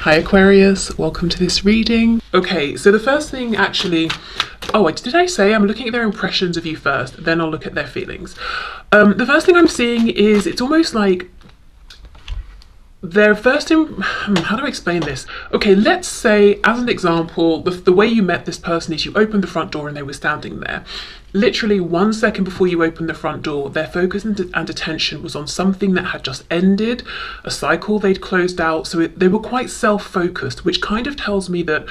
Hi Aquarius, welcome to this reading. Okay, so the first thing actually, did I say I'm looking at their impressions of you first, then I'll look at their feelings. The first thing I'm seeing is it's almost like their first, how do I explain this? Okay, let's say, as an example, the way you met this person is you opened the front door and they were standing there. Literally 1 second before you opened the front door, their focus and attention was on something that had just ended, a cycle they'd closed out. So they were quite self-focused, which kind of tells me that,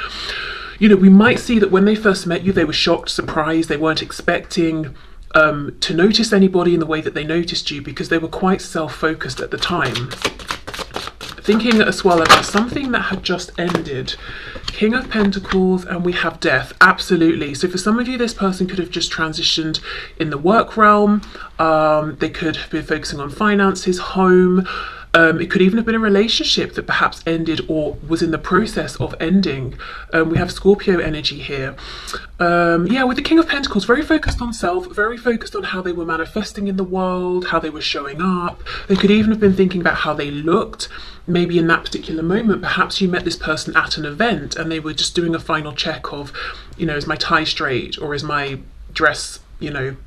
you know, we might see that when they first met you, they were shocked, surprised, they weren't expecting to notice anybody in the way that they noticed you because they were quite self-focused at the time. Thinking as well about something that had just ended. King of Pentacles, and we have Death. Absolutely. So for some of you, this person could have just transitioned in the work realm. They could have been focusing on finances, home. It could even have been a relationship that perhaps ended or was in the process of ending. We have Scorpio energy here. Yeah, with the King of Pentacles, very focused on self, very focused on how they were manifesting in the world, how they were showing up. They could even have been thinking about how they looked. Maybe in that particular moment, perhaps you met this person at an event and they were just doing a final check of, you know, is my tie straight, or is my dress, you know,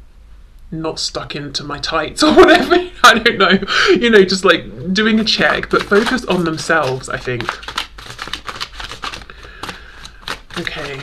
not stuck into my tights or whatever. I don't know, you know, just like doing a check, but focused on themselves, I think. Okay.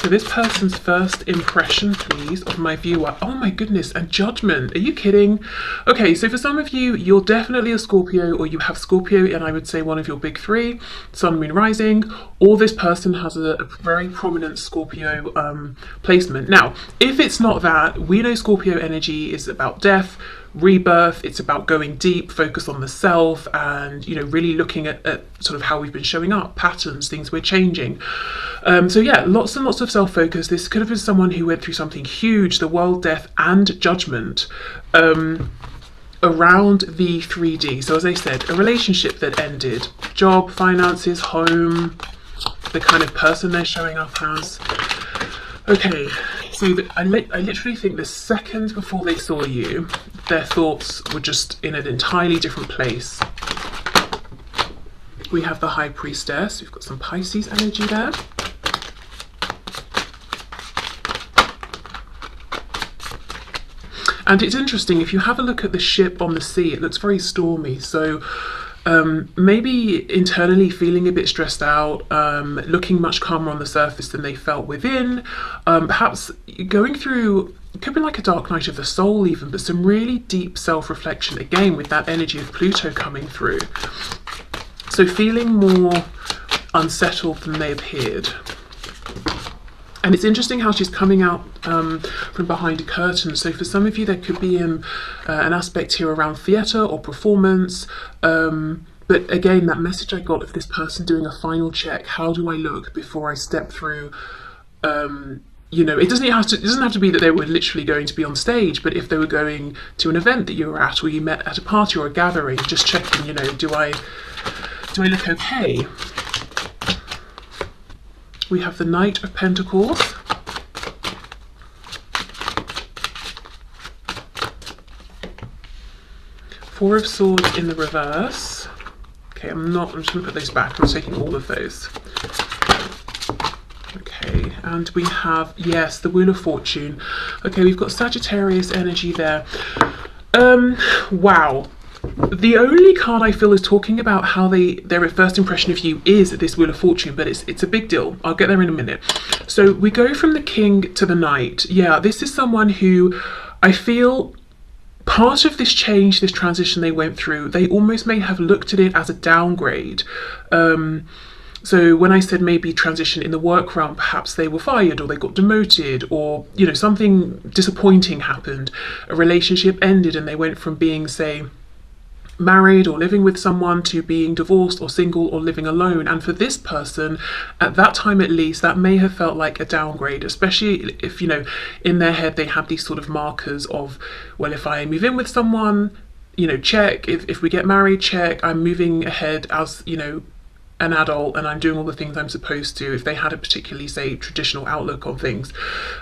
So this person's first impression, please, of my viewer. Oh my goodness, and judgment. Are you kidding? Okay, so for some of you, you're definitely a Scorpio, or you have Scorpio, and I would say one of your big three, Sun, Moon, Rising, or this person has a very prominent Scorpio placement. Now, if it's not that, we know Scorpio energy is about death, rebirth. It's about going deep, focus on the self, and, you know, really looking at sort of how we've been showing up, patterns, things we're changing. So yeah, lots and lots of self-focus. This could have been someone who went through something huge, the world, death, and judgment, around the 3D. So as I said, a relationship that ended, job, finances, home, the kind of person they're showing up as. Okay, so I literally think the second before they saw you, their thoughts were just in an entirely different place. We have the High Priestess. We've got some Pisces energy there. And it's interesting, if you have a look at the ship on the sea, it looks very stormy. So maybe internally feeling a bit stressed out, looking much calmer on the surface than they felt within, perhaps going through, it could be like a dark night of the soul even, but some really deep self-reflection, again with that energy of Pluto coming through. So feeling more unsettled than they appeared. And it's interesting how she's coming out from behind a curtain. So for some of you, there could be an aspect here around theatre or performance. But again, that message I got of this person doing a final check. How do I look before I step through? You know, it doesn't have to be that they were literally going to be on stage, but if they were going to an event that you were at, or you met at a party or a gathering, just checking, you know, do I look okay? We have the Knight of Pentacles. Four of Swords in the reverse. Okay, I'm just going to put those back. I'm taking all of those. Okay, and we have, yes, the Wheel of Fortune. Okay, we've got Sagittarius energy there. Wow. The only card I feel is talking about how their first impression of you is this Wheel of Fortune, but it's a big deal. I'll get there in a minute. So we go from the King to the Knight. Yeah, this is someone who I feel part of this change, this transition they went through, they almost may have looked at it as a downgrade. So when I said maybe transition in the work realm, perhaps they were fired or they got demoted, or, you know, something disappointing happened. A relationship ended and they went from being, say, married or living with someone to being divorced or single or living alone. And for this person, at that time at least, that may have felt like a downgrade, especially if, you know, in their head they have these sort of markers of, well, if I move in with someone, you know, check. If we get married, check. I'm moving ahead as, you know, an adult and I'm doing all the things I'm supposed to, if they had a particularly, say, traditional outlook on things.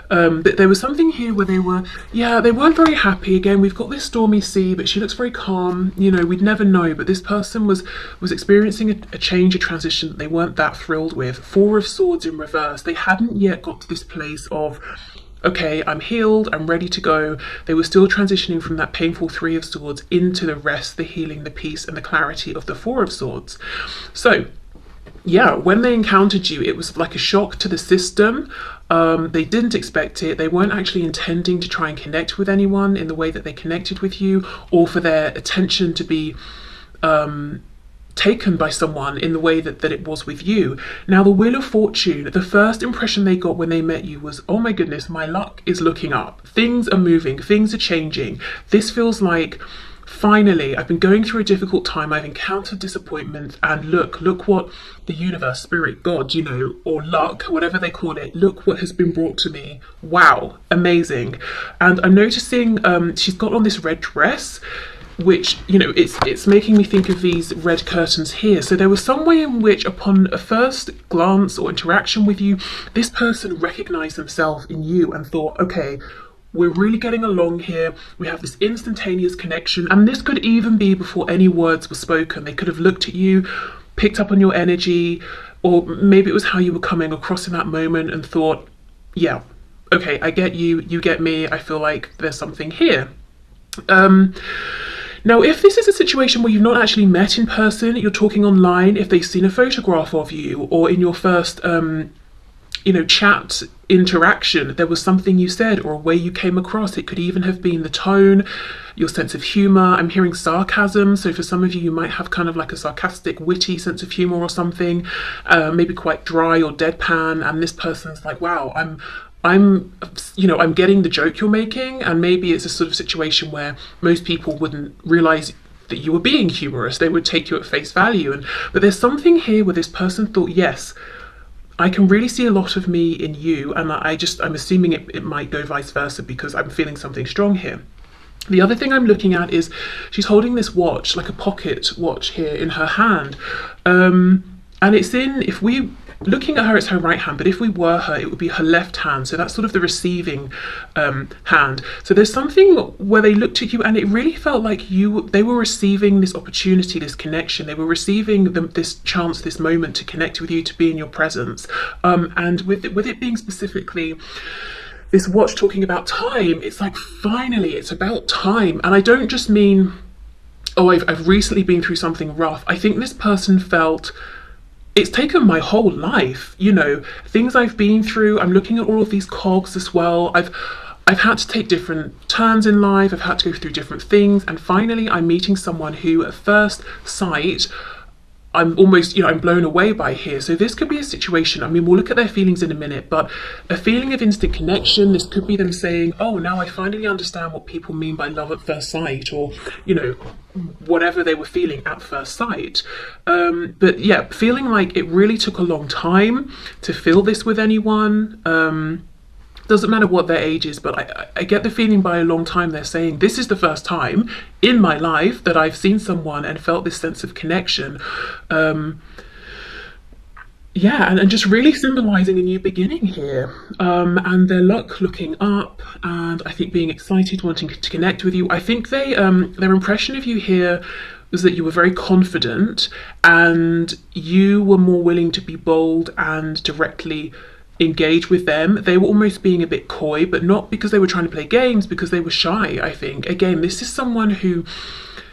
But there was something here where they weren't very happy. Again, we've got this stormy sea, but she looks very calm. You know, we'd never know, but this person was experiencing a change, a transition that they weren't that thrilled with. Four of Swords in reverse. They hadn't yet got to this place of, okay, I'm healed, I'm ready to go. They were still transitioning from that painful Three of Swords into the rest, the healing, the peace, and the clarity of the Four of Swords. So, yeah, when they encountered you, it was like a shock to the system. They didn't expect it. They weren't actually intending to try and connect with anyone in the way that they connected with you, or for their attention to be taken by someone in the way that it was with you. Now, the Wheel of Fortune, the first impression they got when they met you was, oh my goodness, my luck is looking up. Things are moving, things are changing. This feels like, finally, I've been going through a difficult time, I've encountered disappointment, and look what the universe, spirit, God, you know, or luck, whatever they call it, look what has been brought to me. Wow, amazing. And I'm noticing she's got on this red dress, which, you know, it's making me think of these red curtains here. So there was some way in which, upon a first glance or interaction with you, this person recognized themselves in you and thought, okay, we're really getting along here. We have this instantaneous connection. And this could even be before any words were spoken. They could have looked at you, picked up on your energy, or maybe it was how you were coming across in that moment and thought, yeah, okay, I get you, you get me. I feel like there's something here. Now, if this is a situation where you've not actually met in person, you're talking online, if they've seen a photograph of you, or in your first, chat interaction, there was something you said or a way you came across. It could even have been the tone, your sense of humor. I'm hearing sarcasm. So for some of you, you might have kind of like a sarcastic, witty sense of humor or something, maybe quite dry or deadpan. And this person's like, wow, I'm getting the joke you're making. And maybe it's a sort of situation where most people wouldn't realize that you were being humorous. They would take you at face value. But there's something here where this person thought, yes, I can really see a lot of me in you. And I'm assuming it might go vice versa, because I'm feeling something strong here. The other thing I'm looking at is she's holding this watch, like a pocket watch here in her hand. And it's looking at her, it's her right hand, but if we were her, it would be her left hand. So that's sort of the receiving hand. So there's something where they looked at you and it really felt like they were receiving this opportunity, this connection. They were receiving this chance, this moment to connect with you, to be in your presence. And with it being specifically this watch talking about time, it's like, finally, it's about time. And I don't just mean, oh, I've recently been through something rough. I think this person felt, it's taken my whole life, things I've been through. I'm looking at all of these cogs as well. I've had to take different turns in life. I've had to go through different things. And finally, I'm meeting someone who at first sight, I'm almost, I'm blown away by here. So this could be a situation, we'll look at their feelings in a minute, but a feeling of instant connection. This could be them saying, oh, now I finally understand what people mean by love at first sight, or, whatever they were feeling at first sight. But yeah, feeling like it really took a long time to feel this with anyone. Doesn't matter what their age is, but I get the feeling by a long time they're saying, this is the first time in my life that I've seen someone and felt this sense of connection. And just really symbolizing a new beginning here. And their luck looking up, and I think being excited, wanting to connect with you. I think their impression of you here was that you were very confident and you were more willing to be bold and directly engage with them. They were almost being a bit coy, but not because they were trying to play games, because they were shy, I think. Again, this is someone who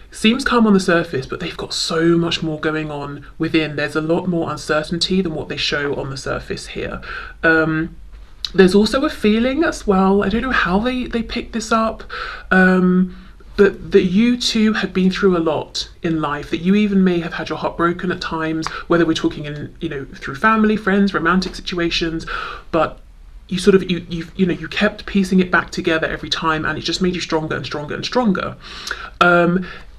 seems calm on the surface, but they've got so much more going on within. There's a lot more uncertainty than what they show on the surface here. There's also a feeling as well, I don't know how they picked this up, but that you two had been through a lot in life, that you even may have had your heart broken at times, whether we're talking through family, friends, romantic situations, but you sort of, you kept piecing it back together every time, and it just made you stronger and stronger and stronger.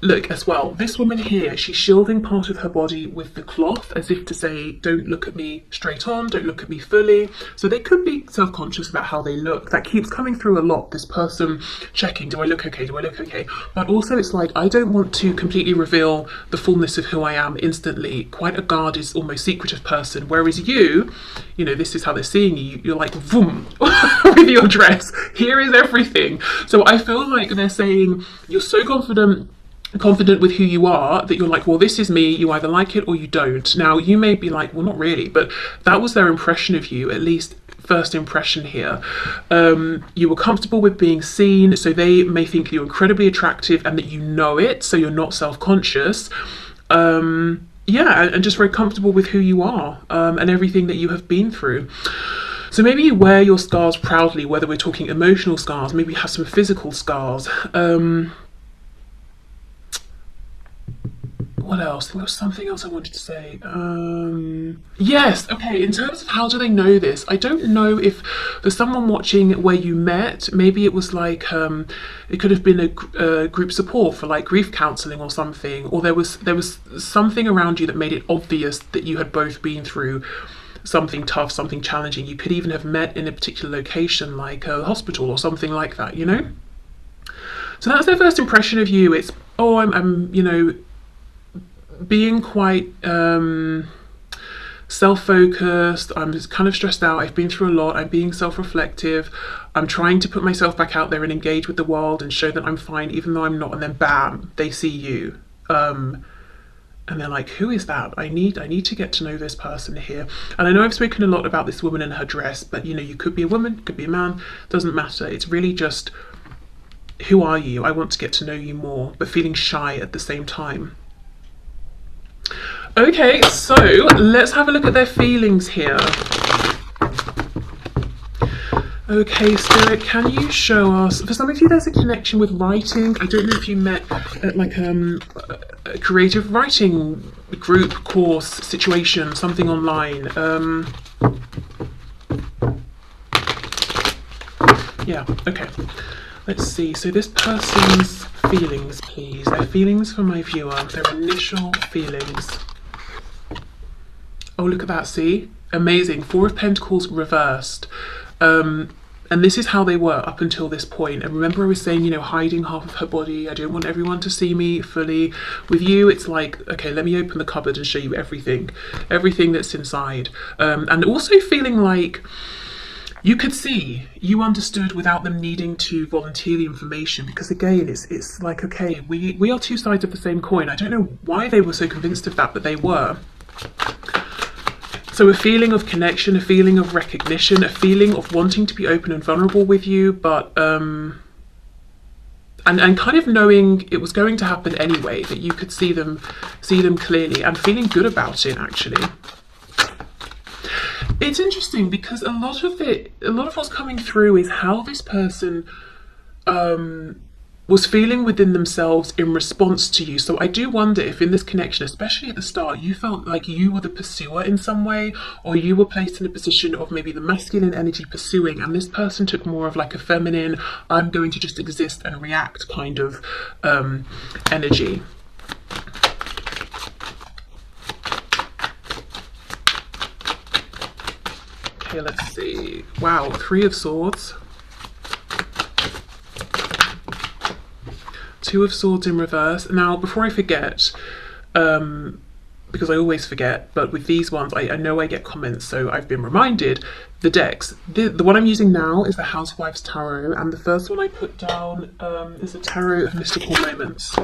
look as well, this woman here, she's shielding part of her body with the cloth as if to say, don't look at me straight on, don't look at me fully. So they could be self-conscious about how they look. That keeps coming through a lot, this person checking, do I look okay, do I look okay? But also it's like, I don't want to completely reveal the fullness of who I am instantly. Quite a guarded, almost secretive person, whereas you know, this is how they're seeing you, you're like, boom, with your dress, here is everything. So I feel like they're saying, you're so confident with who you are that you're like, well, this is me, you either like it or you don't. Now you may be like, well, not really, but that was their impression of you, at least first impression here. You were comfortable with being seen, so they may think you're incredibly attractive and that you know it, so you're not self-conscious. Yeah, and just very comfortable with who you are, and everything that you have been through. So maybe you wear your scars proudly, whether we're talking emotional scars, maybe you have some physical scars. What else? I think there was something else I wanted to say. Yes, okay, in terms of how do they know this, I don't know if for someone watching where you met, maybe it was like, it could have been a group support for like grief counselling or something, or there was something around you that made it obvious that you had both been through something tough, something challenging. You could even have met in a particular location like a hospital or something like that, you know? So that's their first impression of you. It's, oh, I'm you know, being quite self-focused, I'm just kind of stressed out, I've been through a lot, I'm being self-reflective, I'm trying to put myself back out there and engage with the world and show that I'm fine even though I'm not, and then bam, they see you. And they're like, who is that? I need to get to know this person here. And I know I've spoken a lot about this woman and her dress, but you know, you could be a woman, could be a man, doesn't matter. It's really just, who are you? I want to get to know you more, but feeling shy at the same time. Okay, so let's have a look at their feelings here. Okay, Spirit, can you show us, for some of you there's a connection with writing. I don't know if you met at like a creative writing group, course, situation, something online. Yeah, okay. Let's see, so this person's feelings, please. Their feelings for my viewer, their initial feelings. Oh, look at that, see? Amazing, 4 of Pentacles reversed. And this is how they were up until this point. And remember I was saying, you know, hiding half of her body. I don't want everyone to see me fully. With you, it's like, okay, let me open the cupboard and show you everything that's inside. And also feeling like you could see, you understood without them needing to volunteer the information, because again, it's like, okay, we are 2 sides of the same coin. I don't know why they were so convinced of that, but they were. So a feeling of connection, a feeling of recognition, a feeling of wanting to be open and vulnerable with you, but and kind of knowing it was going to happen anyway, that you could see them clearly, and feeling good about it actually. It's interesting because a lot of what's coming through is how this person was feeling within themselves in response to you. So I do wonder if in this connection, especially at the start, you felt like you were the pursuer in some way, or you were placed in a position of maybe the masculine energy pursuing, and this person took more of like a feminine, I'm going to just exist and react kind of energy. Okay, let's see. Wow, 3 of Swords. 2 of Swords in reverse. Now, before I forget, because I always forget, but with these ones, I know I get comments, so I've been reminded, the decks. The one I'm using now is the Housewives Tarot, and the first one I put down is the Tarot of Mystical Moments.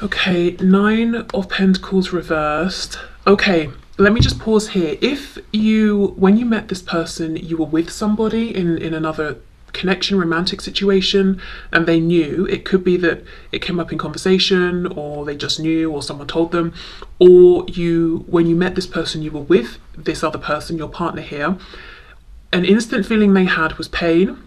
Okay, 9 of Pentacles reversed. Okay, let me just pause here. If you, when you met this person, you were with somebody in another connection, romantic situation, and they knew, it could be that it came up in conversation, or they just knew, or someone told them, or you, when you met this person, you were with this other person, your partner here, an instant feeling they had was pain.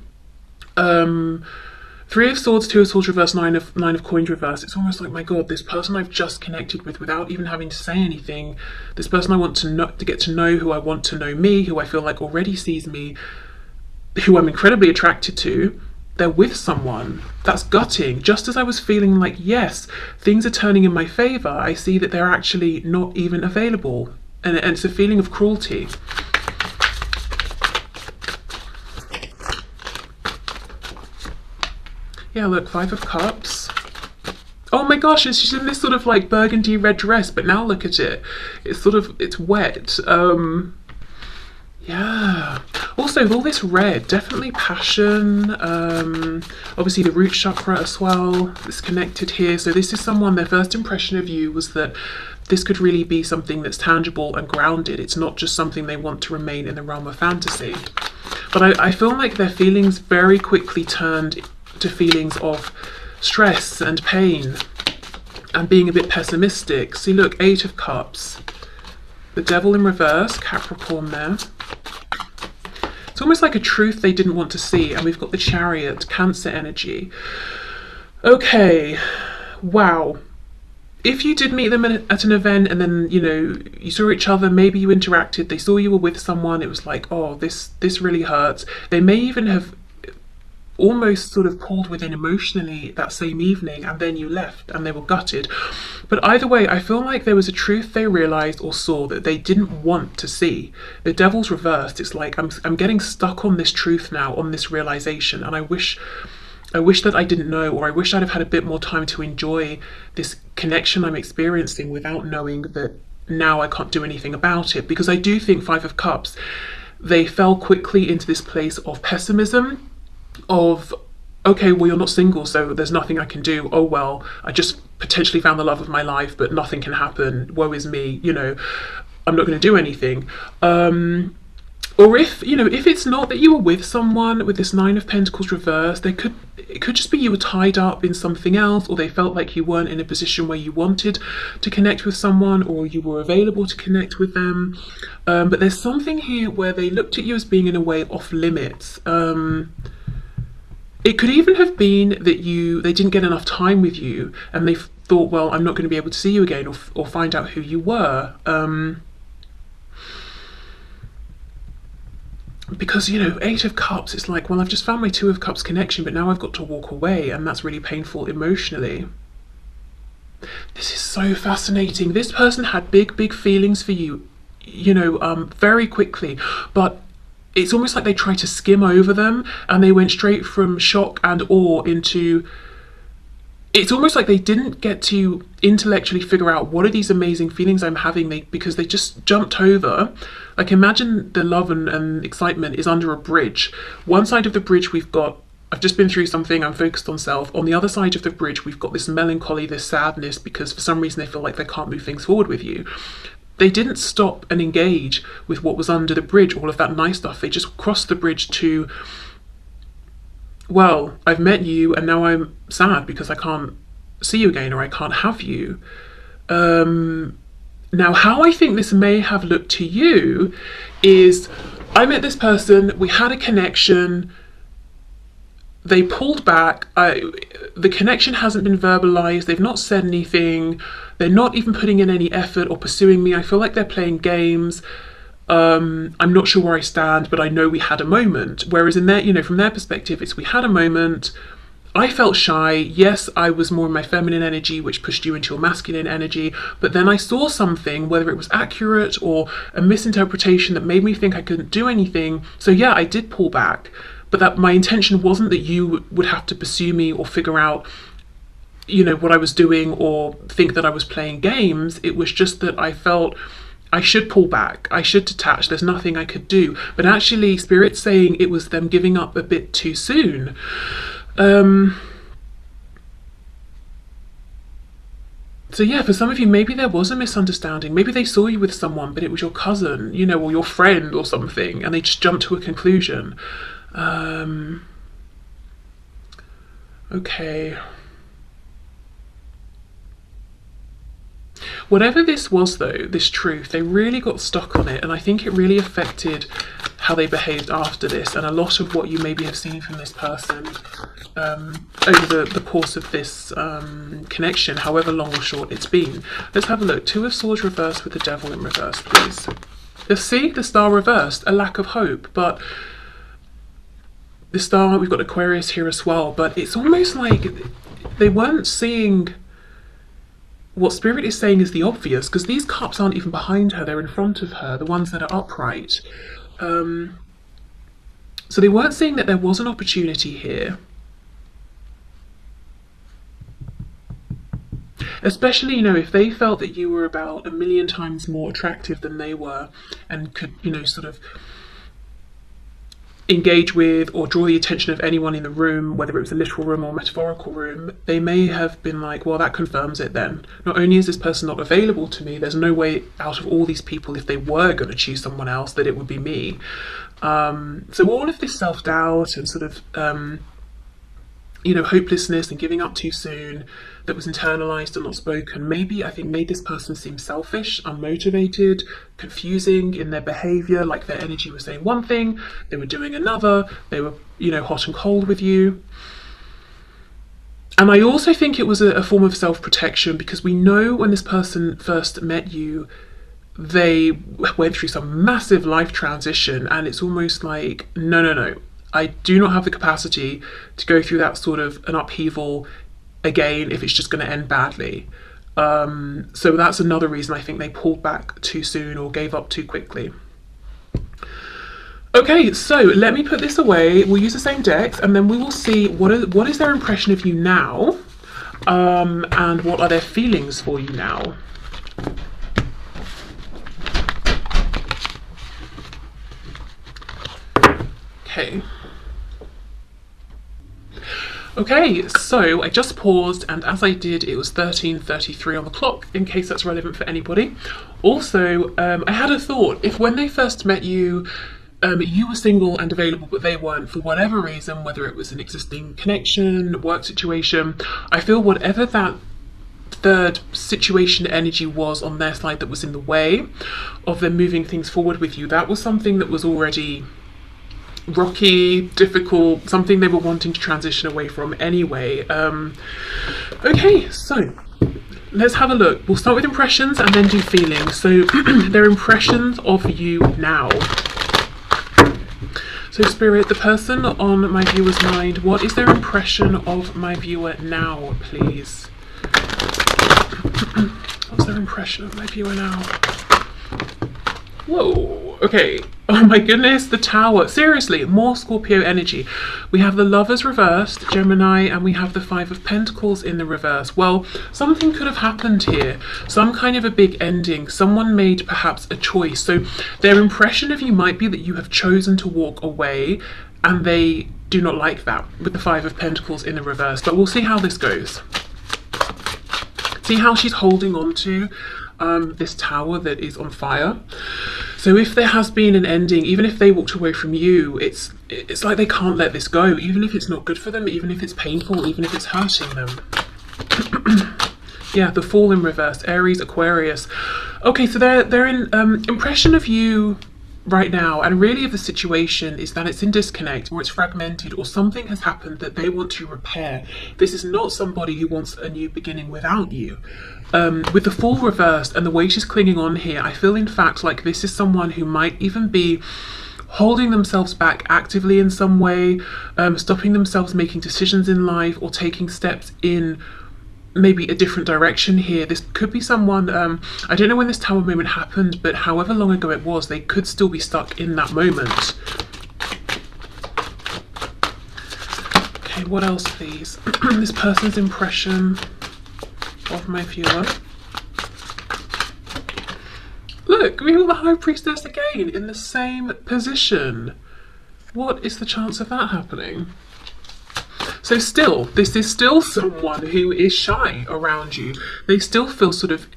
3 of Swords, 2 of Swords reverse, 9 of Coins reverse. It's almost like, my God, this person I've just connected with without even having to say anything, this person I want to get to know, who I want to know me, who I feel like already sees me, who I'm incredibly attracted to, they're with someone. That's gutting. Just as I was feeling like, yes, things are turning in my favor, I see that they're actually not even available. And it's a feeling of cruelty. Yeah, look, 5 of Cups. Oh my gosh, and she's in this sort of like burgundy red dress, but now look at it. It's sort of, it's wet. Yeah. Also, with all this red, definitely passion. Obviously the root chakra as well. It's connected here. So this is someone, their first impression of you was that this could really be something that's tangible and grounded. It's not just something they want to remain in the realm of fantasy. But I feel like their feelings very quickly turned to feelings of stress and pain and being a bit pessimistic. See, look, 8 of Cups. The Devil in reverse, Capricorn there. It's almost like a truth they didn't want to see. And we've got the Chariot, Cancer energy. Okay, wow. If you did meet them at an event and then, you know, you saw each other, maybe you interacted, they saw you were with someone, it was like, oh, this really hurts. They may even have almost sort of pulled within emotionally that same evening, and then you left and they were gutted. But either way, I feel like there was a truth they realized or saw that they didn't want to see. The Devil's reversed. It's like I'm getting stuck on this truth now, on this realization, and I wish that I didn't know, or I wish I'd have had a bit more time to enjoy this connection I'm experiencing without knowing that now I can't do anything about it. Because I do think 5 of Cups, they fell quickly into this place of pessimism, of, okay, well, you're not single, so there's nothing I can do. Oh, well, I just potentially found the love of my life, but nothing can happen. Woe is me, you know, I'm not going to do anything. Or if, you know, if it's not that you were with someone with this 9 of Pentacles reversed, it could just be you were tied up in something else, or they felt like you weren't in a position where you wanted to connect with someone, or you were available to connect with them. But there's something here where they looked at you as being in a way off limits. It could even have been that they didn't get enough time with you, and they thought, well, I'm not going to be able to see you again, or find out who you were. Because, you know, 8 of Cups, it's like, well, I've just found my 2 of Cups connection, but now I've got to walk away, and that's really painful emotionally. This is so fascinating. This person had big feelings for you, you know, very quickly, but it's almost like they tried to skim over them, and they went straight from shock and awe into, it's almost like they didn't get to intellectually figure out what are these amazing feelings I'm having, because they just jumped over. Like, imagine the love and excitement is under a bridge. One side of the bridge we've got, I've just been through something, I'm focused on self. On the other side of the bridge we've got this melancholy, this sadness, because for some reason they feel like they can't move things forward with you. They didn't stop and engage with what was under the bridge, all of that nice stuff. They just crossed the bridge to, well, I've met you and now I'm sad because I can't see you again, or I can't have you. Now, how I think this may have looked to you is, I met this person, we had a connection, they pulled back, the connection hasn't been verbalized, they've not said anything, they're not even putting in any effort or pursuing me. I feel like they're playing games. I'm not sure where I stand, but I know we had a moment. Whereas in their, you know, from their perspective, it's we had a moment, I felt shy. Yes, I was more in my feminine energy, which pushed you into your masculine energy. But then I saw something, whether it was accurate or a misinterpretation, that made me think I couldn't do anything. So yeah, I did pull back. But that my intention wasn't that you would have to pursue me or figure out, you know, what I was doing or think that I was playing games. It was just that I felt I should pull back, I should detach, there's nothing I could do. But actually, Spirit's saying it was them giving up a bit too soon. So yeah, for some of you, maybe there was a misunderstanding. Maybe they saw you with someone, but it was your cousin, you know, or your friend or something, and they just jumped to a conclusion. Okay. Whatever this was, though, this truth, they really got stuck on it, and I think it really affected how they behaved after this, and a lot of what you maybe have seen from this person over the course of this connection, however long or short it's been. Let's have a look. 2 of Swords reversed with the Devil in reverse, please. Let's see, the Star reversed, a lack of hope, but the star, we've got Aquarius here as well, but it's almost like they weren't seeing what Spirit is saying is the obvious, because these cups aren't even behind her, they're in front of her, the ones that are upright. So they weren't seeing that there was an opportunity here. Especially, you know, if they felt that you were about 1,000,000 times more attractive than they were and could, you know, sort of engage with or draw the attention of anyone in the room, whether it was a literal room or metaphorical room, they may have been like, well, that confirms it then. Not only is this person not available to me, there's no way out of all these people, if they were going to choose someone else, that it would be me. So all of this self-doubt and sort of, you know, hopelessness and giving up too soon that was internalized and not spoken, maybe, I think, made this person seem selfish, unmotivated, confusing in their behavior, like their energy was saying one thing, they were doing another, they were, you know, hot and cold with you. And I also think it was a form of self-protection, because we know when this person first met you, they went through some massive life transition, and it's almost like, no, I do not have the capacity to go through that sort of an upheaval again if it's just going to end badly. So that's another reason I think they pulled back too soon or gave up too quickly. Okay, so let me put this away. We'll use the same decks, and then we will see what is their impression of you now, and what are their feelings for you now. Okay, so I just paused, and as I did, it was 13:33 on the clock, in case that's relevant for anybody. Also, I had a thought. If when they first met you, you were single and available, but they weren't for whatever reason, whether it was an existing connection, work situation, I feel whatever that third situation energy was on their side that was in the way of them moving things forward with you, that was something that was already rocky, difficult, something they were wanting to transition away from anyway. Okay, so let's have a look. We'll start with impressions and then do feelings. So their impressions of you now. So Spirit, the person on my viewer's mind, what is their impression of my viewer now, please? What's their impression of my viewer now? Whoa, okay. Oh my goodness, the Tower. Seriously, more Scorpio energy. We have the Lovers reversed, Gemini, and we have the Five of Pentacles in the reverse. Well, something could have happened here. Some kind of a big ending. Someone made perhaps a choice. So their impression of you might be that you have chosen to walk away, and they do not like that with the Five of Pentacles in the reverse. But we'll see how this goes. See how she's holding on to this Tower that is on fire. So if there has been an ending, even if they walked away from you, it's like they can't let this go, even if it's not good for them, even if it's painful, even if it's hurting them. Yeah, the Fool in reverse, Aries, Aquarius. Okay, so they're in impression of you right now, and really of the situation, is that it's in disconnect, or it's fragmented, or something has happened that they want to repair. This is not somebody who wants a new beginning without you. With the Fool reversed and the way she's clinging on here, I feel in fact like this is someone who might even be holding themselves back actively in some way, stopping themselves making decisions in life, or taking steps in maybe a different direction here. This could be someone, I don't know when this Tower moment happened, but however long ago it was, they could still be stuck in that moment. Okay, what else please? This person's impression of my viewer. Look, we have the High Priestess again in the same position. What is the chance of that happening? So still, this is still someone who is shy around you. They still feel sort of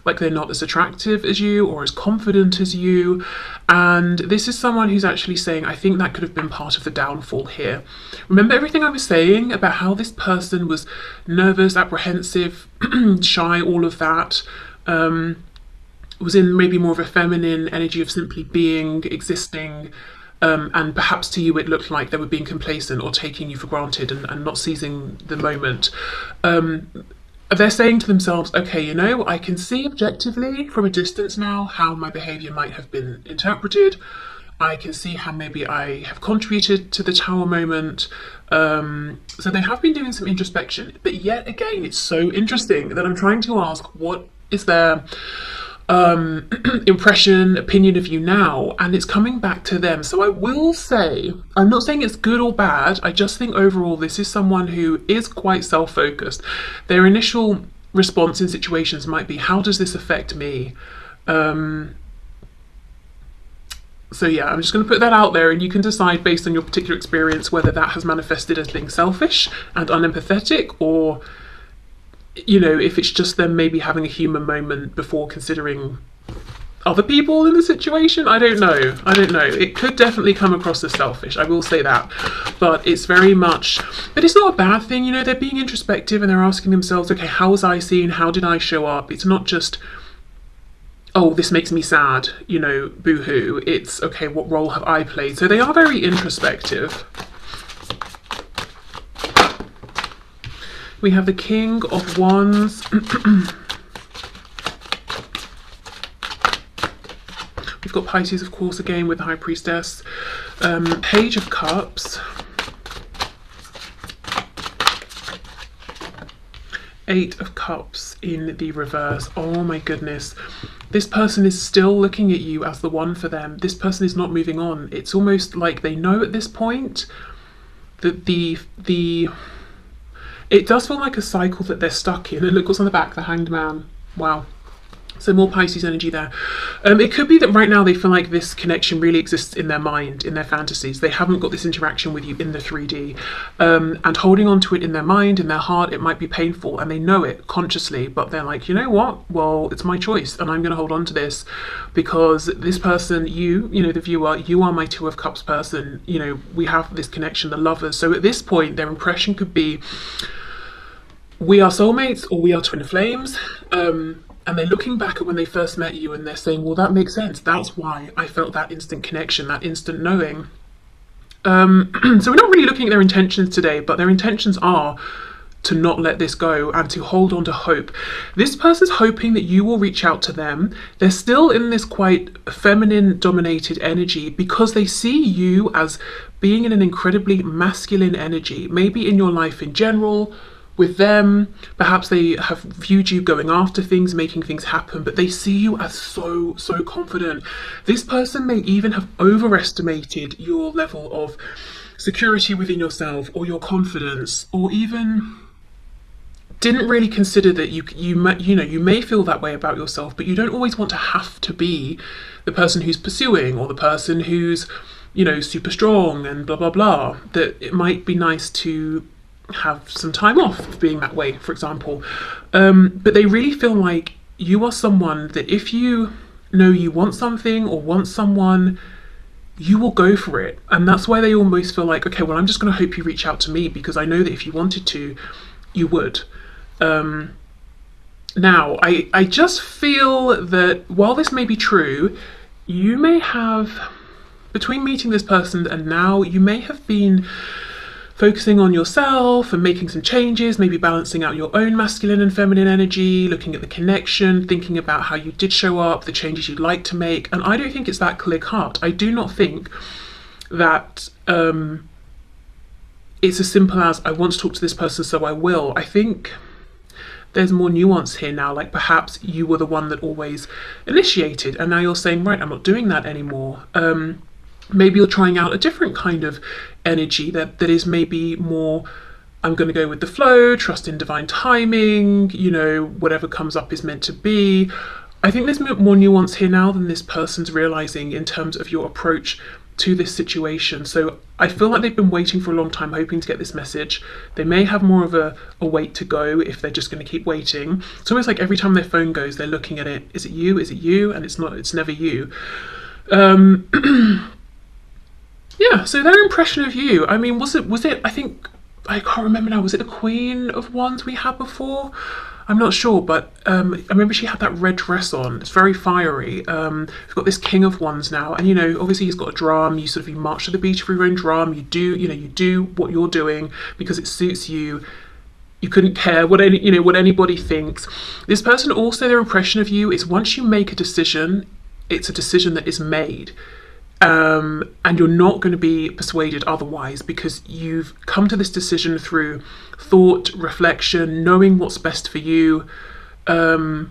like they're not as attractive as you or as confident as you. And this is someone who's actually saying, I think that could have been part of the downfall here. Remember everything I was saying about how this person was nervous, apprehensive, shy, all of that. Was in maybe more of a feminine energy of simply being, existing. And perhaps to you it looked like they were being complacent or taking you for granted and not seizing the moment. They're saying to themselves, okay, you know, I can see objectively from a distance now how my behaviour might have been interpreted. I can see how maybe I have contributed to the Tower moment. So they have been doing some introspection, but yet again, it's so interesting that I'm trying to ask, what is their impression, opinion of you now? And it's coming back to them. So I will say, I'm not saying it's good or bad, I just think overall this is someone who is quite self-focused. Their initial response in situations might be, how does this affect me? So yeah, I'm just going to put that out there, and you can decide based on your particular experience whether that has manifested as being selfish and unempathetic, or, you know, if it's just them maybe having a human moment before considering other people in the situation. I don't know. It could definitely come across as selfish, I will say that. But it's very much, but it's not a bad thing, you know, they're being introspective and they're asking themselves, okay, how was I seen? How did I show up? It's not just, oh, this makes me sad, you know, boo-hoo. It's, okay, what role have I played? So they are very introspective. We have the King of Wands. We've got Pisces, of course, again with the High Priestess. Page of Cups. Eight of Cups in the reverse. Oh my goodness. This person is still looking at you as the one for them. This person is not moving on. It's almost like they know at this point that it does feel like a cycle that they're stuck in. And look what's on the back, the Hanged Man. Wow. So more Pisces energy there. It could be that right now they feel like this connection really exists in their mind, in their fantasies. They haven't got this interaction with you in the 3D. And holding on to it in their mind, in their heart, it might be painful, and they know it consciously, but they're like, you know what? Well, it's my choice, and I'm going to hold on to this because this person, you know, the viewer, you are my Two of Cups person. You know, we have this connection, the lovers. So at this point, their impression could be, we are soulmates or we are twin flames. And they're looking back at when they first met you and they're saying, well, that makes sense. That's why I felt that instant connection, that instant knowing. So we're not really looking at their intentions today, but their intentions are to not let this go and to hold on to hope. This person's hoping that you will reach out to them. They're still in this quite feminine dominated energy because they see you as being in an incredibly masculine energy, maybe in your life in general. With them, perhaps they have viewed you going after things, making things happen, but they see you as so confident. This person may even have overestimated your level of security within yourself or your confidence, or even didn't really consider that you may feel that way about yourself, but you don't always want to have to be the person who's pursuing or the person who's, you know, super strong and blah blah blah. That it might be nice to have some time off of being that way, for example. But they really feel like you are someone that if you know you want something or want someone, you will go for it. And that's why they almost feel like, okay, well, I'm just going to hope you reach out to me because I know that if you wanted to, you would. Now, I just feel that while this may be true, you may have, between meeting this person and now, you may have been focusing on yourself and making some changes, maybe balancing out your own masculine and feminine energy, looking at the connection, thinking about how you did show up, the changes you'd like to make. And I don't think it's that clear cut. I do not think that it's as simple as I want to talk to this person, so I will. I think there's more nuance here now, like perhaps you were the one that always initiated and now you're saying, right, I'm not doing that anymore. Maybe you're trying out a different kind of energy that is maybe more, I'm going to go with the flow, trust in divine timing, you know, whatever comes up is meant to be. I think there's more nuance here now than this person's realizing in terms of your approach to this situation. So I feel like they've been waiting for a long time, hoping to get this message. They may have more of a wait to go if they're just going to keep waiting. It's almost like every time their phone goes, they're looking at it. Is it you? Is it you? And it's not, it's never you. Yeah, so their impression of you, I mean, was it, I think, I can't remember now, was it the Queen of Wands we had before? I'm not sure, but I remember she had that red dress on. It's very fiery. We've got this King of Wands now, and you know, obviously he's got a drum. You march to the beat of your own drum. You do what you're doing because it suits you. You couldn't care what anybody thinks. This person also, their impression of you is once you make a decision, it's a decision that is made. and you're not going to be persuaded otherwise, because you've come to this decision through thought, reflection, knowing what's best for you, and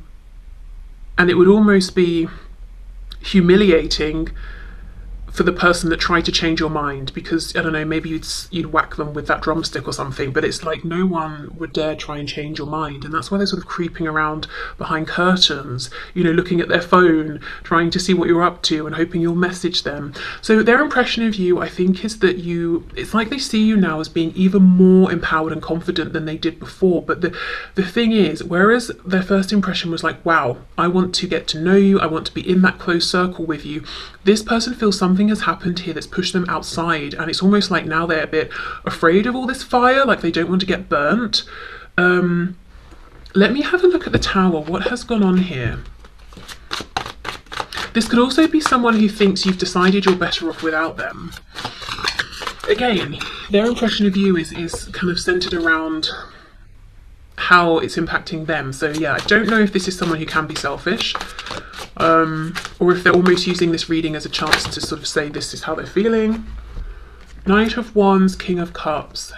it would almost be humiliating for the person that tried to change your mind, because I don't know, maybe you'd whack them with that drumstick or something, but it's like no one would dare try and change your mind. And that's why they're sort of creeping around behind curtains, you know, looking at their phone, trying to see what you're up to and hoping you'll message them. So their impression of you, I think, is that it's like they see you now as being even more empowered and confident than they did before. But the thing is, whereas their first impression was like, wow, I want to get to know you, I want to be in that close circle with you, this person feels something has happened here that's pushed them outside, and it's almost like now they're a bit afraid of all this fire, like they don't want to get burnt. Let me have a look at the Tower. What has gone on here? This could also be someone who thinks you've decided you're better off without them. Again, their impression of you is kind of centered around how it's impacting them. So yeah, I don't know if this is someone who can be selfish, or if they're almost using this reading as a chance to sort of say this is how they're feeling. Knight of Wands, King of Cups.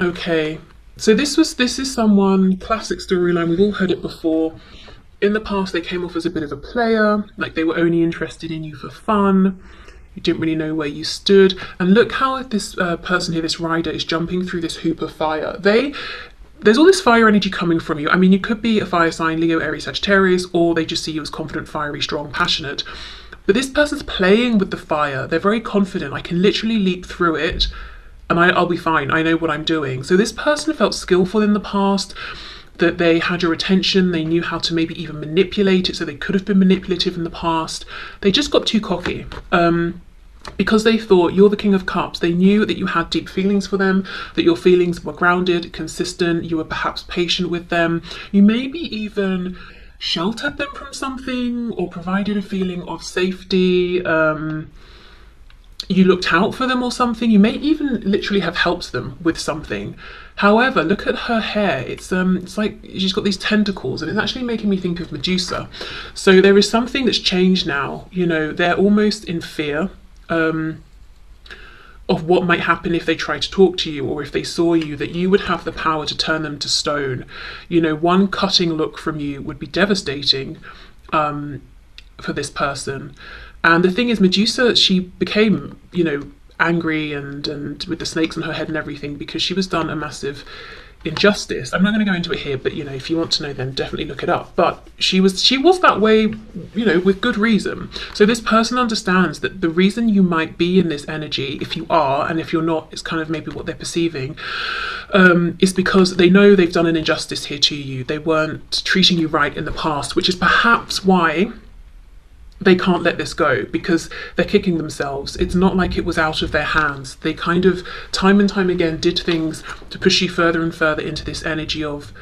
Okay, so this is someone, classic storyline, we've all heard it before. In the past they came off as a bit of a player, like they were only interested in you for fun. You didn't really know where you stood. And look how this person here, this rider, is jumping through this hoop of fire. There's all this fire energy coming from you. I mean, you could be a fire sign, Leo, Aries, Sagittarius, or they just see you as confident, fiery, strong, passionate. But this person's playing with the fire. They're very confident. I can literally leap through it and I'll be fine. I know what I'm doing. So this person felt skillful in the past, that they had your attention, they knew how to maybe even manipulate it, so they could have been manipulative in the past. They just got too cocky. Because they thought you're the King of Cups. They knew that you had deep feelings for them, that your feelings were grounded, consistent, you were perhaps patient with them. You maybe even sheltered them from something or provided a feeling of safety. You looked out for them or something. You may even literally have helped them with something. However, look at her hair. It's like she's got these tentacles, and it's actually making me think of Medusa. So there is something that's changed now. You know, they're almost in fear of what might happen if they try to talk to you, or if they saw you, that you would have the power to turn them to stone. You know, one cutting look from you would be devastating for this person. And the thing is, Medusa, she became, you know, angry and with the snakes on her head and everything, because she was done a massive injustice. I'm not going to go into it here, but you know, if you want to know, then definitely look it up. But she was that way, you know, with good reason. So this person understands that the reason you might be in this energy, if you are, and if you're not, it's kind of maybe what they're perceiving, is because they know they've done an injustice here to you. They weren't treating you right in the past, which is perhaps why they can't let this go, because they're kicking themselves. It's not like it was out of their hands. They kind of time and time again did things to push you further and further into this energy of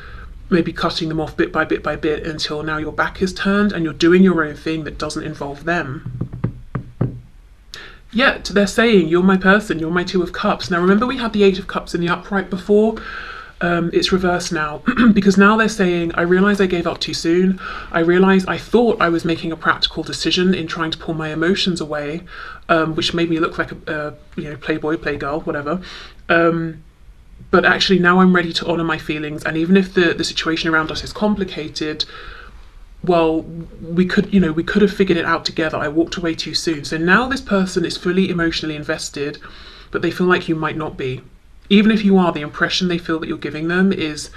maybe cutting them off bit by bit by bit, until now your back is turned and you're doing your own thing that doesn't involve them. Yet they're saying, you're my person, you're my Two of Cups. Now remember, we had the Eight of Cups in the upright before. It's reversed now, because now they're saying, I realised I gave up too soon. I realised I thought I was making a practical decision in trying to pull my emotions away, which made me look like a you know, playboy, playgirl, whatever. But actually now I'm ready to honour my feelings, and even if the situation around us is complicated, well, we could have figured it out together. I walked away too soon. So now this person is fully emotionally invested, but they feel like you might not be. Even if you are, the impression they feel that you're giving them is,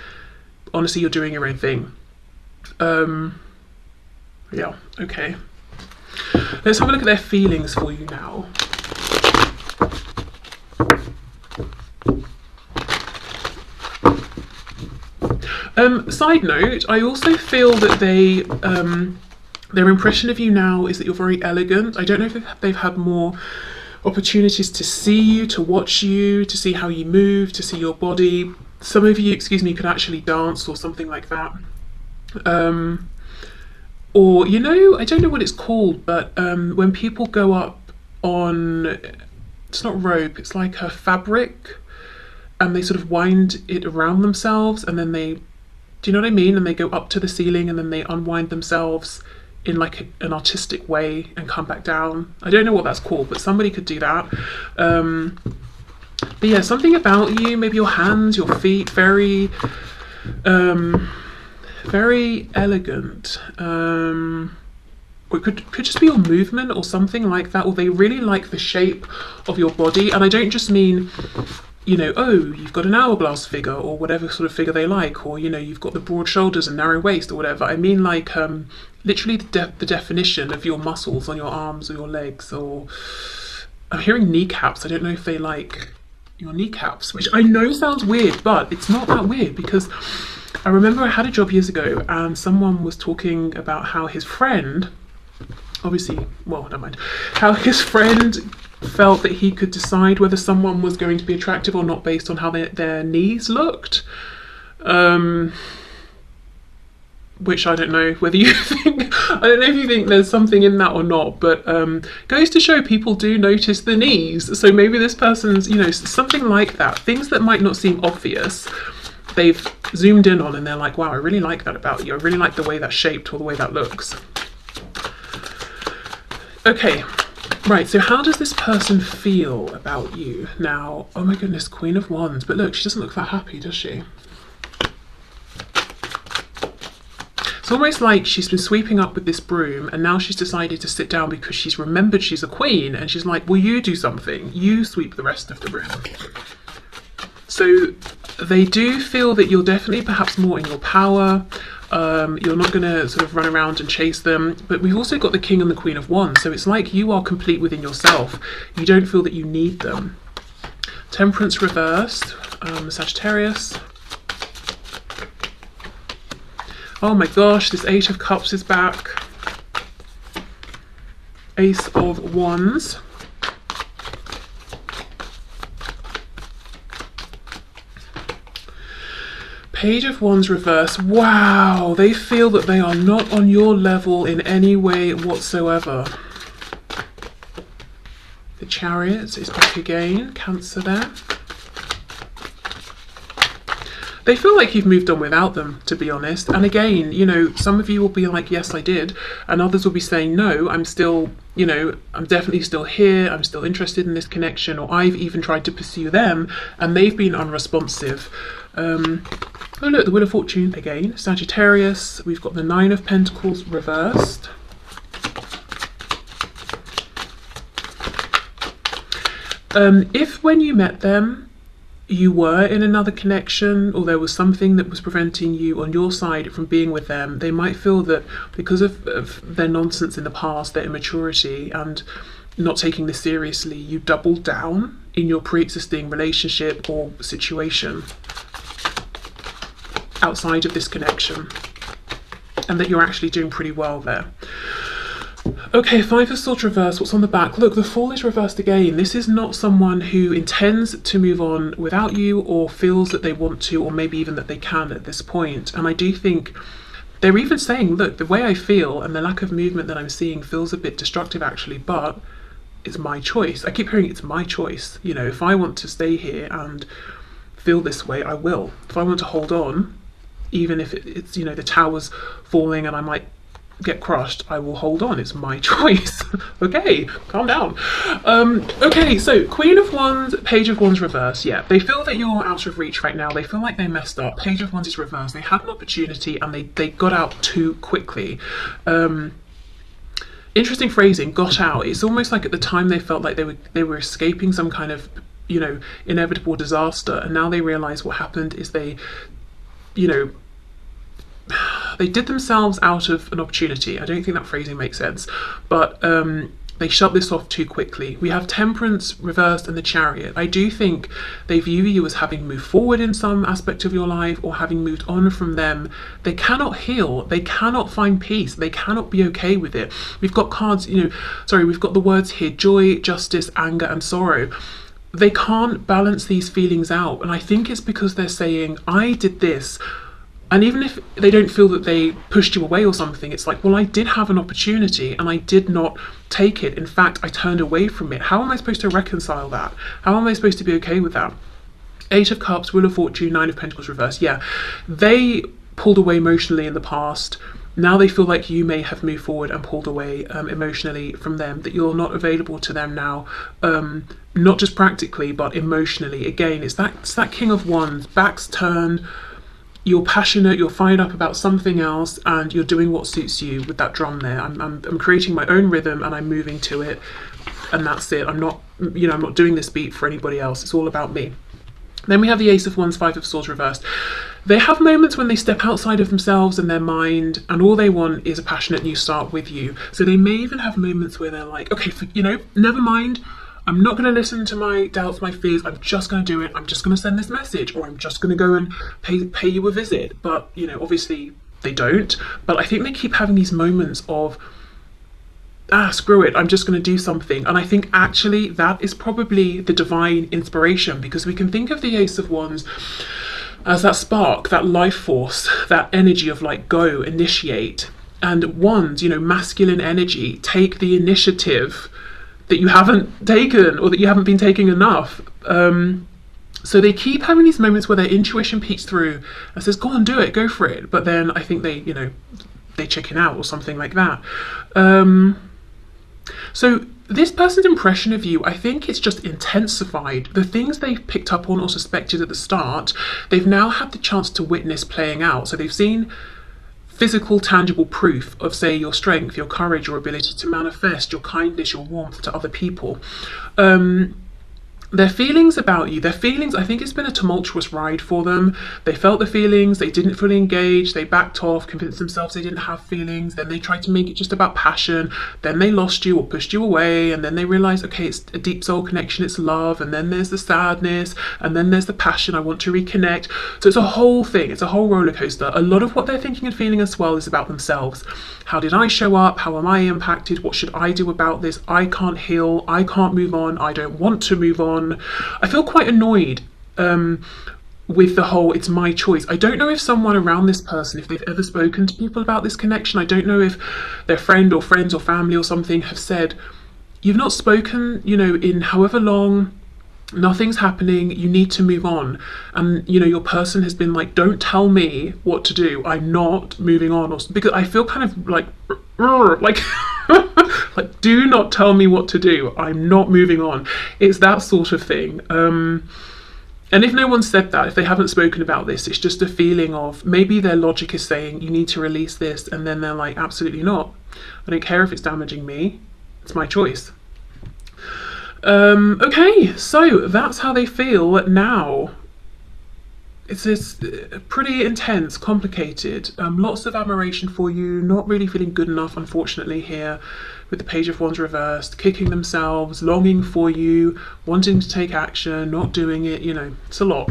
honestly, you're doing your own thing. Yeah, okay. Let's have a look at their feelings for you now. Side note, I also feel that their impression of you now is that you're very elegant. I don't know if they've had more opportunities to see you, to watch you, to see how you move, to see your body. Some of you, could actually dance or something like that. Or, you know, I don't know what it's called, but when people go up on, it's not rope, it's like a fabric, and they sort of wind it around themselves, and then they, do you know what I mean? And they go up to the ceiling and then they unwind themselves in like an artistic way and come back down. I don't know what that's called, but somebody could do that. But yeah, something about you, maybe your hands, your feet, very very elegant. Or it could just be your movement or something like that, or they really like the shape of your body. And I don't just mean, you know, oh, you've got an hourglass figure or whatever sort of figure they like, or, you know, you've got the broad shoulders and narrow waist or whatever. I mean like literally the definition of your muscles on your arms or your legs, or I'm hearing kneecaps. I don't know if they like your kneecaps, which I know sounds weird, but it's not that weird, because I remember I had a job years ago and someone was talking about how his friend, obviously, well, never mind, how his friend felt that he could decide whether someone was going to be attractive or not based on how their knees looked. Which I don't know whether you think, I don't know if you think there's something in that or not, but goes to show people do notice the knees. So maybe this person's, you know, something like that. Things that might not seem obvious, they've zoomed in on and they're like, wow, I really like that about you. I really like the way that's shaped or the way that looks. Okay, right, so how does this person feel about you now? Oh my goodness, Queen of Wands. But look, she doesn't look that happy, does she? It's almost like she's been sweeping up with this broom and now she's decided to sit down because she's remembered she's a queen, and she's like, well, you do something. You sweep the rest of the room. So they do feel that you're definitely perhaps more in your power. You're not going to sort of run around and chase them. But we've also got the King and the Queen of Wands. So it's like you are complete within yourself. You don't feel that you need them. Temperance reversed. Sagittarius. Oh my gosh, this Eight of Cups is back. Ace of Wands. Page of Wands reverse. Wow, they feel that they are not on your level in any way whatsoever. The Chariot is back again. Cancer there. They feel like you've moved on without them, to be honest. And again, you know, some of you will be like, yes, I did. And others will be saying, no, I'm still, you know, I'm definitely still here. I'm still interested in this connection. Or I've even tried to pursue them and they've been unresponsive. Oh, look, the Wheel of Fortune again. Sagittarius. We've got the Nine of Pentacles reversed. If when you met them, you were in another connection, or there was something that was preventing you on your side from being with them, they might feel that because of their nonsense in the past, their immaturity and not taking this seriously, you doubled down in your pre-existing relationship or situation outside of this connection, and that you're actually doing pretty well there. Okay, Five of Swords reversed. What's on the back? Look, the Fool is reversed again. This is not someone who intends to move on without you, or feels that they want to, or maybe even that they can at this point. And I do think they're even saying, look, the way I feel and the lack of movement that I'm seeing feels a bit destructive actually, but it's my choice. I keep hearing it's my choice. You know, if I want to stay here and feel this way, I will. If I want to hold on, even if it's, you know, the tower's falling and I might get crushed, I will hold on. It's my choice. Okay, calm down. Okay, so Queen of Wands, Page of Wands reverse. Yeah, they feel that you're out of reach right now. They feel like they messed up. Page of Wands is reversed. They had an opportunity and they got out too quickly. Interesting phrasing, got out. It's almost like at the time they felt like they were escaping some kind of, you know, inevitable disaster, and now they realize what happened is they, you know, they did themselves out of an opportunity. I don't think that phrasing makes sense, but they shut this off too quickly. We have Temperance reversed and the Chariot. I do think they view you as having moved forward in some aspect of your life, or having moved on from them. They cannot heal. They cannot find peace. They cannot be okay with it. We've got cards, you know, sorry, we've got the words here: joy, justice, anger, and sorrow. They can't balance these feelings out. And I think it's because they're saying, I did this. And even if they don't feel that they pushed you away or something, it's like, well, I did have an opportunity and I did not take it. In fact, I turned away from it. How am I supposed to reconcile that? How am I supposed to be okay with that? Eight of Cups, Wheel of Fortune, Nine of Pentacles reversed. Yeah, they pulled away emotionally in the past. now they feel like you may have moved forward and pulled away emotionally from them, that you're not available to them now, not just practically but emotionally. Again, it's that King of Wands, backs turned, you're passionate, you're fired up about something else, and you're doing what suits you with that drum there. I'm creating my own rhythm and I'm moving to it, and that's it. I'm not, you know, I'm not doing this beat for anybody else. It's all about me. Then we have the Ace of Wands, Five of Swords reversed. They have moments when they step outside of themselves and their mind, and all they want is a passionate new start with you. So they may even have moments where they're like, okay, you know, never mind. I'm not going to listen to my doubts, my fears. I'm just going to do it. I'm just going to send this message, or I'm just going to go and pay you a visit. But, you know, obviously they don't. But I think they keep having these moments of, screw it, I'm just going to do something. And I think actually that is probably the divine inspiration, because we can think of the Ace of Wands as that spark, that life force, that energy of like, go, initiate. And Wands, you know, masculine energy, take the initiative that you haven't taken, or that you haven't been taking enough. So they keep having these moments where their intuition peeks through and says, go on, do it, go for it. But then I think they, you know, they chicken out or something like that. So this person's impression of you, I think it's just intensified. The things they've picked up on or suspected at the start, they've now had the chance to witness playing out. So they've seen physical, tangible proof of, say, your strength, your courage, your ability to manifest, your kindness, your warmth to other people. Their feelings about you, I think it's been a tumultuous ride for them. They felt the feelings, they didn't fully engage, they backed off, convinced themselves they didn't have feelings, then they tried to make it just about passion, then they lost you or pushed you away, and then they realized, okay, it's a deep soul connection, it's love, and then there's the sadness, and then there's the passion, I want to reconnect. So it's a whole thing, it's a whole roller coaster. A lot of what they're thinking and feeling as well is about themselves. How did I show up? How am I impacted? What should I do about this? I can't heal, I can't move on, I don't want to move on. I feel quite annoyed with the whole it's my choice. I don't know if someone around this person, if they've ever spoken to people about this connection, I don't know if their friend or friends or family or something have said, you've not spoken, you know, in however long, nothing's happening, you need to move on. And, you know, your person has been like, don't tell me what to do, I'm not moving on. Or because I feel kind of like like, do not tell me what to do, I'm not moving on. It's that sort of thing. And if no one said that, if they haven't spoken about this, it's just a feeling of, maybe their logic is saying you need to release this, and then they're like, absolutely not, I don't care if it's damaging me, it's my choice. Okay, so that's how they feel now. It's pretty intense, complicated, lots of admiration for you, not really feeling good enough, unfortunately, here with the Page of Wands reversed, kicking themselves, longing for you, wanting to take action, not doing it, you know, it's a lot.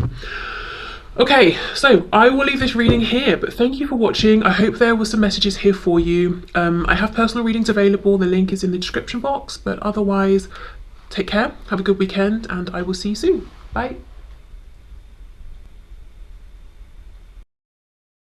Okay, so I will leave this reading here, but thank you for watching. I hope there were some messages here for you. I have personal readings available, the link is in the description box, but otherwise, take care, have a good weekend, and I will see you soon. Bye.